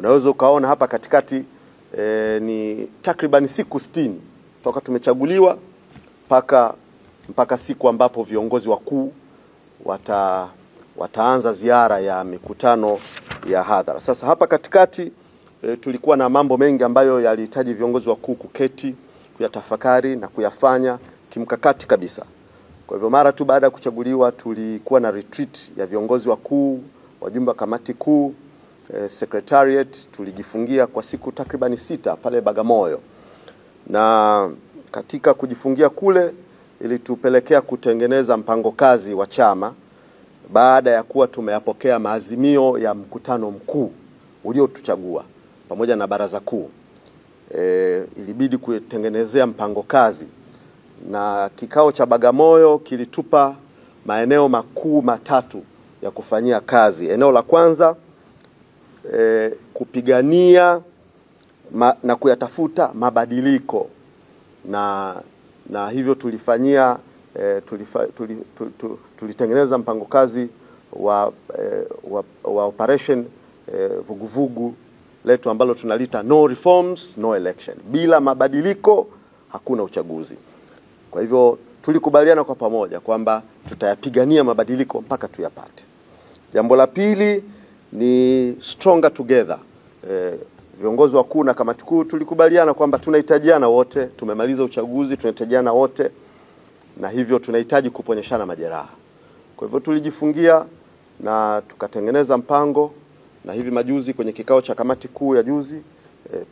Unaweza ukaona hapa katikati ni takriban siku 60 toka tumechaguliwa mpaka siku ambapo viongozi wakuu wataanza ziara ya mikutano ya hadhara. Sasa hapa katikati tulikuwa na mambo mengi ambayo yalihitaji viongozi wakuu kuketi, kuyatafakari na kuyafanya kimkakati kabisa. Kwa hivyo mara tu baada ya kuchaguliwa tulikuwa na retreat ya viongozi wakuu, wajumbe wa kamati kuu, secretariat, tulijifungia kwa siku takriban 6 pale Bagamoyo. Na katika kujifungia kule ilitupelekea kutengeneza mpango kazi wa chama baada ya kuwa tumeyapokea maazimio ya mkutano mkuu uliotuchagua pamoja na baraza kuu. Ilibidi kutengenezea mpango kazi, na kikao cha Bagamoyo kilitupa maeneo makuu matatu ya kufanyia kazi. Eneo la kwanza kupigania na kuyatafuta mabadiliko, na hivyo tulifanyia tulitengeneza mpango kazi wa operation vuguvugu letu ambalo tunalita no reforms no election, bila mabadiliko hakuna uchaguzi. Kwa hivyo tulikubaliana kwa pamoja kwamba tutayapigania mabadiliko mpaka tuyapate. Jambo la pili ni stronger together. Viongozi wakuu na kamati kuu tulikubaliana kwamba tunahitajiana wote, tumemaliza uchaguzi, tunahitajiana wote, na hivyo tunahitaji kuponyeshana majeraha. Kwa hivyo tulijifungia na tukatengeneza mpango, na hivi majuzi kwenye kikao cha kamati kuu ya juzi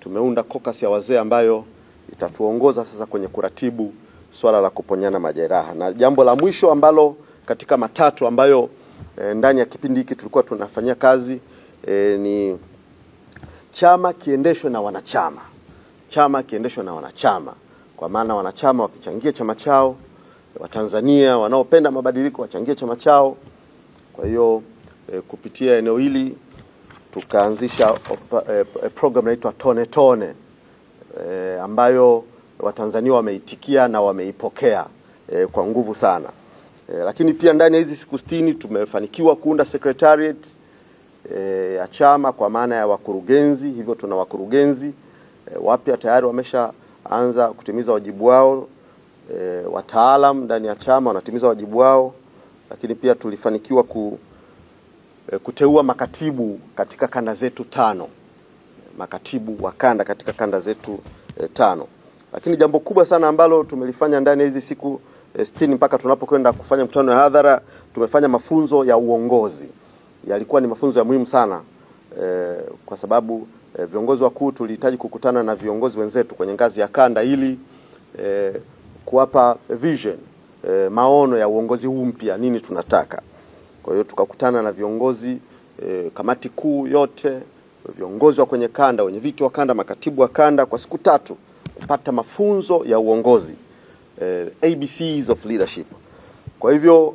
tumeunda caucus ya wazee ambayo itatuongoza sasa kwenye kuratibu swala la kuponyana majeraha. Na jambo la mwisho ambalo katika matatu ambayo ndani ya kipindi hiki tulikuwa tunafanyia kazi ni chama kiendeshwe na wanachama. Chama kiendeshwe na wanachama, kwa maana wanachama wakichangia chama chao, Watanzania wanaopenda mabadiliko wachangie chama chao. Kwa hiyo kupitia eneo hili tukaanzisha program inaitwa Tone Tone, ambayo Watanzania wameitikia na wameipokea kwa nguvu sana. Lakini pia ndani ya hizi siku 60 tumefanikiwa kuunda secretariat ya chama kwa maana ya wakurugenzi. Hivyo tuna wakurugenzi wapya tayari wameshaanza kutimiza wajibu wao, wataalam ndani ya chama wanatimiza wajibu wao. Lakini pia tulifanikiwa kuteua makatibu katika kanda zetu 5, makatibu wa kanda katika kanda zetu 5. Lakini jambo kubwa sana ambalo tumelifanya ndani ya hizi siku 60 mpaka tunapokwenda kufanya mkutano wa hadhara, tumefanya mafunzo ya uongozi. Yalikuwa ni mafunzo ya muhimu sana kwa sababu viongozi wakuu tulihitaji kukutana na viongozi wenzetu kwenye ngazi ya kanda ili kuwapa vision, maono ya uongozi huu mpya, nini tunataka. Kwa hiyo tukakutana na viongozi kamati kuu yote, viongozi wa kwenye kanda, wenye viti wa kanda, makatibu wa kanda kwa siku 3 kupata mafunzo ya uongozi, ABCs of leadership. Kwa hivyo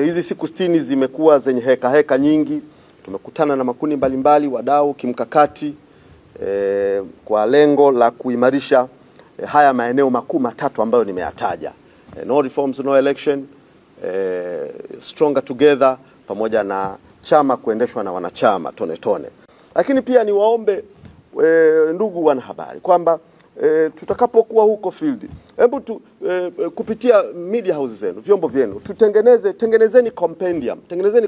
hizi siku 60 zimekuwa zenye heka nyingi. Tumekutana na makundi mbalimbali, wadau kimkakati, kwa lengo la kuimarisha haya maeneo makuu matatu ambayo nimeyataja: no reforms no election, stronger together, pamoja na chama kuendeshwa na wanachama, Tone Tone. Lakini pia niwaombe ndugu wanahabari kwamba tutakapokuwa huko field, hebu kupitia media houses zenu, vyombo vyenu, tengenezeni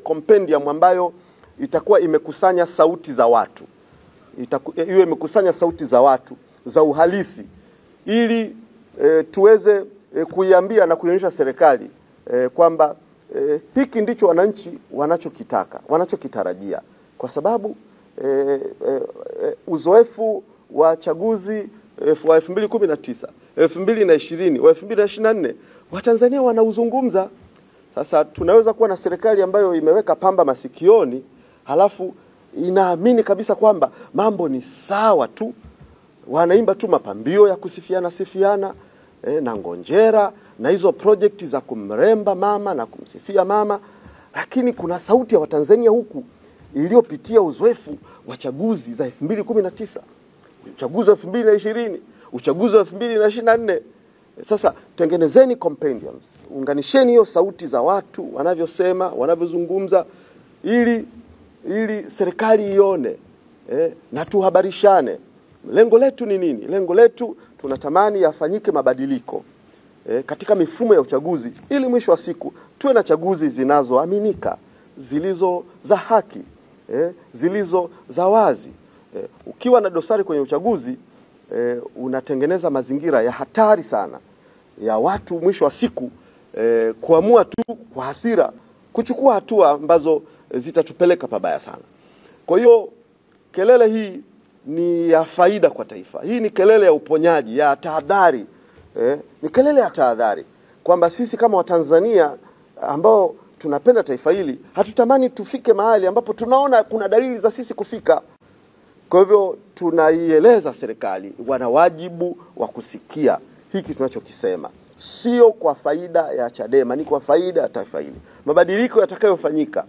compendium ambayo itakuwa imekusanya sauti za watu, iwe imekusanya sauti za watu za uhalisi, ili tuweze kuiambia na kuionyesha serikali kwamba hiki ndicho wananchi wanachokitaka, wanachokitarajia, kwa sababu uzoefu wa chaguzi wa 2019, 2020, wa 2024 Watanzania wanauzungumza. Sasa tunaweza kuwa na serikali ambayo imeweka pamba masikioni, halafu inaamini kabisa kwamba mambo ni sawa tu, wanaimba tu mapambio ya kusifiana na ngonjera na hizo project za kumremba mama na kumsifia mama, lakini kuna sauti ya Watanzania huku iliyopitia uzoefu wa chaguzi za 2019, uchaguzi wa 2020, uchaguzi wa 2024. Sasa tengenezeni compendiums, unganisheni hiyo sauti za watu wanavyosema, wanavyozungumza, ili serikali ione na tuhabarishane. Lengo letu ni nini? Lengo letu tunatamani yafanyike mabadiliko katika mifumo ya uchaguzi, ili mwisho wa siku tuwe na chaguzi zinazoaminika, zilizo za haki, zilizo za wazi. Ukiwa na dosari kwenye uchaguzi, unatengeneza mazingira ya hatari sana ya watu mwisho wa siku kuamua tu kwa hasira kuchukua hatua ambazo zitatupeleka pabaya sana. Kwa hiyo kelele hii ni ya faida kwa taifa. Hii ni kelele ya uponyaji, ya tahadhari. Ni kelele ya tahadhari kwamba sisi kama Watanzania ambao tunapenda taifa hili, hatutamani tufike mahali ambapo tunaona kuna dalili za sisi kufika. Kwa hivyo tunaieleza serikali wana wajibu wa kusikia hiki tunachokisema. Sio kwa faida ya Chadema, ni kwa faida ya taifa hili. Mabadiliko yatakayofanyika,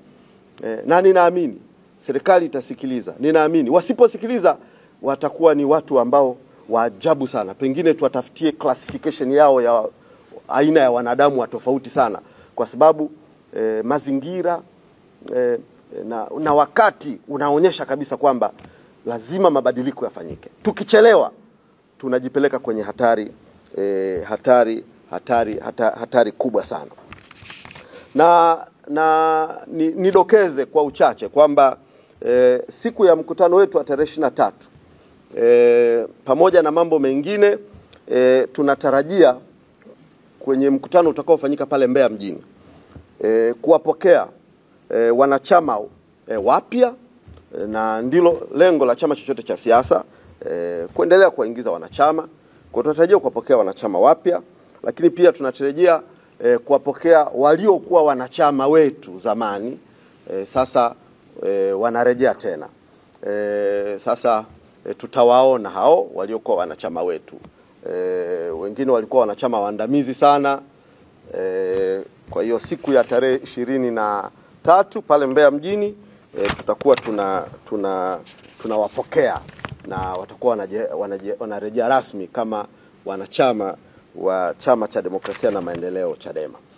na ninaamini serikali itasikiliza. Ninaamini wasiposikiliza watakuwa ni watu ambao waajabu sana. Pengine tuwatafutie classification yao ya aina ya wanadamu wa tofauti sana, kwa sababu mazingira na wakati unaonyesha kabisa kwamba lazima mabadiliko yafanyike. Tukichelewa tunajipeleka kwenye hatari kubwa sana. Na nidokeze kwa uchache kwamba siku ya mkutano wetu wa tarehe 23, pamoja na mambo mengine, tunatarajia kwenye mkutano utakaofanyika pale Mbeya mjini kuwapokea wanachama wapya, na ndilo lengo la chama chochote cha siasa, kuendelea kuwaingiza wanachama. Kwa tunatarajia kuwapokea wanachama wapya, lakini pia tunatarajia kuwapokea waliokuwa wanachama wetu zamani, sasa wanarejea tena. Sasa tutawaona hao waliokuwa wanachama wetu. Wengine walikuwa wanachama waandamizi sana. Kwa hiyo siku ya tarehe 23 pale Mbeya mjini, tutakuwa tunawapokea na watakuwa wanarejea rasmi kama wanachama wa Chama cha Demokrasia na Maendeleo, Chadema.